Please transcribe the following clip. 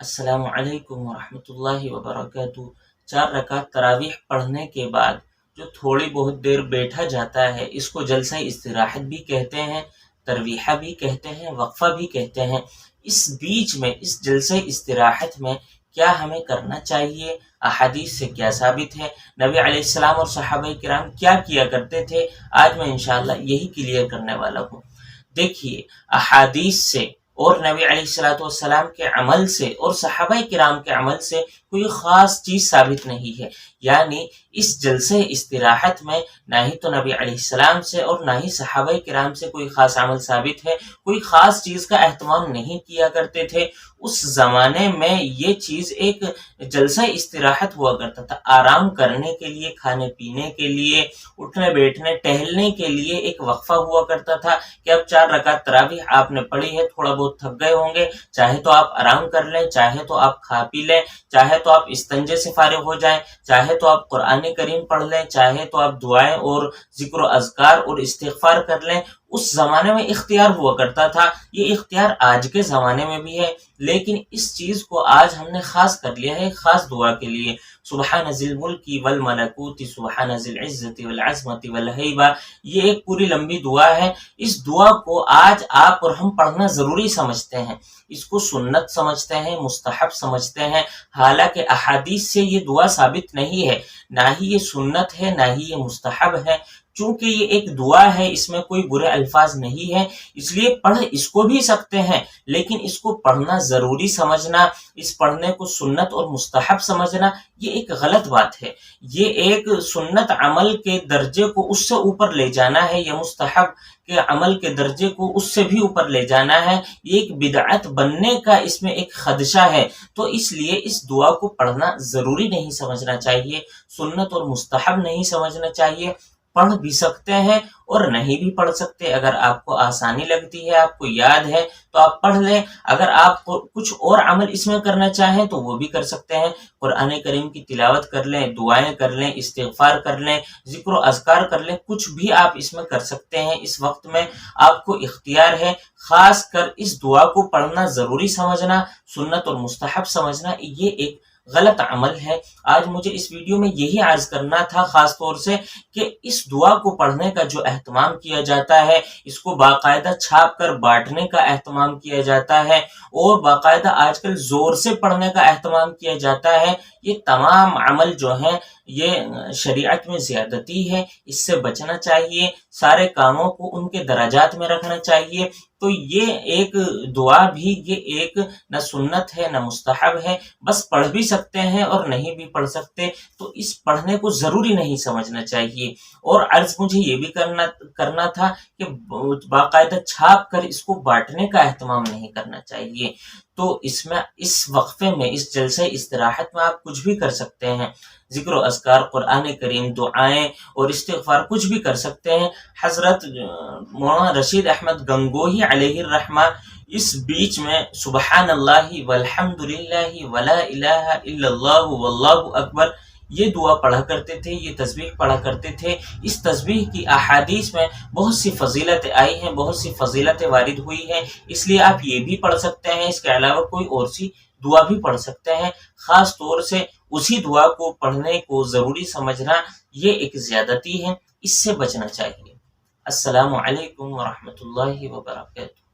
السلام علیکم ورحمۃ اللہ وبرکاتہ۔ 4 رکعت تراویح پڑھنے کے بعد جو تھوڑی بہت دیر بیٹھا جاتا ہے، اس کو جلسہ استراحت بھی کہتے ہیں، ترویحہ بھی کہتے ہیں، وقفہ بھی کہتے ہیں۔ اس بیچ میں، اس جلسہ استراحت میں کیا ہمیں کرنا چاہیے؟ احادیث سے کیا ثابت ہے؟ نبی علیہ السلام اور صحابہ کرام کیا کیا کرتے تھے؟ آج میں انشاءاللہ یہی کلیئر کرنے والا ہوں۔ دیکھیے، احادیث سے اور نبی علیہ الصلوۃ والسلام کے عمل سے اور صحابہ کرام کے عمل سے کوئی خاص چیز ثابت نہیں ہے۔ یعنی اس جلسہ استراحت میں نہ ہی تو نبی علیہ السلام سے اور نہ ہی صحابہ کرام سے کوئی خاص عمل ثابت ہے، کوئی خاص چیز کا اہتمام نہیں کیا کرتے تھے۔ اس زمانے میں یہ چیز ایک جلسہ استراحت ہوا کرتا تھا، آرام کرنے کے لیے، کھانے پینے کے لیے، اٹھنے بیٹھنے ٹہلنے کے لیے ایک وقفہ ہوا کرتا تھا کہ اب 4 رکعت تراویح آپ نے پڑھی ہے، تھوڑا بہت تھک گئے ہوں گے، چاہے تو آپ آرام کر لیں، چاہے تو آپ کھا پی لیں، چاہے تو آپ استنجے سے فارغ ہو جائیں، چاہے تو آپ قرآن کریم پڑھ لیں، چاہے تو آپ دعائیں اور ذکر و اذکار اور استغفار کر لیں۔ اس زمانے میں اختیار ہوا کرتا تھا، یہ اختیار آج کے زمانے میں بھی ہے، لیکن اس چیز کو آج ہم نے خاص کر لیا ہے، خاص دعا کے لیے۔ سبحان ذی الملک والملکوت سبحان ذی العزت والعظمت والہیبہ، یہ ایک پوری لمبی دعا ہے۔ اس دعا کو آج آپ اور ہم پڑھنا ضروری سمجھتے ہیں، اس کو سنت سمجھتے ہیں، مستحب سمجھتے ہیں، حالانکہ احادیث سے یہ دعا ثابت نہیں ہے، نہ ہی یہ سنت ہے، نہ ہی یہ مستحب ہے۔ چونکہ یہ ایک دعا ہے، اس میں کوئی برے الفاظ نہیں ہے، اس لیے پڑھ اس کو بھی سکتے ہیں، لیکن اس کو پڑھنا ضروری سمجھنا، اس پڑھنے کو سنت اور مستحب سمجھنا، یہ ایک غلط بات ہے۔ یہ ایک سنت عمل کے درجے کو اس سے اوپر لے جانا ہے، یا مستحب کے عمل کے درجے کو اس سے بھی اوپر لے جانا ہے، یہ ایک بدعت بننے کا اس میں ایک خدشہ ہے۔ تو اس لیے اس دعا کو پڑھنا ضروری نہیں سمجھنا چاہیے، سنت اور مستحب نہیں سمجھنا چاہیے۔ پڑھ بھی سکتے ہیں اور نہیں بھی پڑھ سکتے، اگر آپ کو آسانی لگتی ہے، آپ کو یاد ہے تو آپ پڑھ لیں، اگر آپ کو کچھ اور عمل اس میں کرنا چاہیں تو وہ بھی کر سکتے ہیں۔ قرآن کریم کی تلاوت کر لیں، دعائیں کر لیں، استغفار کر لیں، ذکر و اذکار کر لیں، کچھ بھی آپ اس میں کر سکتے ہیں۔ اس وقت میں آپ کو اختیار ہے، خاص کر اس دعا کو پڑھنا ضروری سمجھنا، سنت اور مستحب سمجھنا، یہ ایک غلط عمل ہے۔ آج مجھے اس ویڈیو میں یہی عرض کرنا تھا خاص طور سے کہ اس دعا کو پڑھنے کا جو اہتمام کیا جاتا ہے، اس کو باقاعدہ چھاپ کر بانٹنے کا اہتمام کیا جاتا ہے، اور باقاعدہ آج کل زور سے پڑھنے کا اہتمام کیا جاتا ہے، یہ تمام عمل جو ہیں یہ شریعت میں زیادتی ہے، اس سے بچنا چاہیے، سارے کاموں کو ان کے درجات میں رکھنا چاہیے۔ تو یہ ایک دعا بھی یہ ایک نہ سنت ہے نہ مستحب ہے، بس پڑھ بھی سکتے ہیں اور نہیں بھی پڑھ سکتے، تو اس پڑھنے کو ضروری نہیں سمجھنا چاہیے۔ اور عرض مجھے یہ بھی کرنا تھا کہ باقاعدہ چھاپ کر اس کو بانٹنے کا اہتمام نہیں کرنا چاہیے۔ تو اس میں، اس وقفے میں، اس جلسہ استراحت میں آپ کچھ بھی کر سکتے ہیں، ذکر و اذکار، قرآن کریم، دعائیں اور استغفار کچھ بھی کر سکتے ہیں۔ حضرت مولانا رشید احمد گنگوہی علیہ الرحمہ اس بیچ میں سبحان اللہ والحمد للہ ولا الہ الا اللہ واللہ اکبر یہ دعا پڑھا کرتے تھے، یہ تسبیح پڑھا کرتے تھے۔ اس تسبیح کی احادیث میں بہت سی فضیلتیں آئی ہیں، بہت سی فضیلتیں وارد ہوئی ہیں، اس لیے آپ یہ بھی پڑھ سکتے ہیں، اس کے علاوہ کوئی اور سی دعا بھی پڑھ سکتے ہیں۔ خاص طور سے اسی دعا کو پڑھنے کو ضروری سمجھنا یہ ایک زیادتی ہے، اس سے بچنا چاہیے۔ السلام علیکم ورحمۃ اللہ وبرکاتہ۔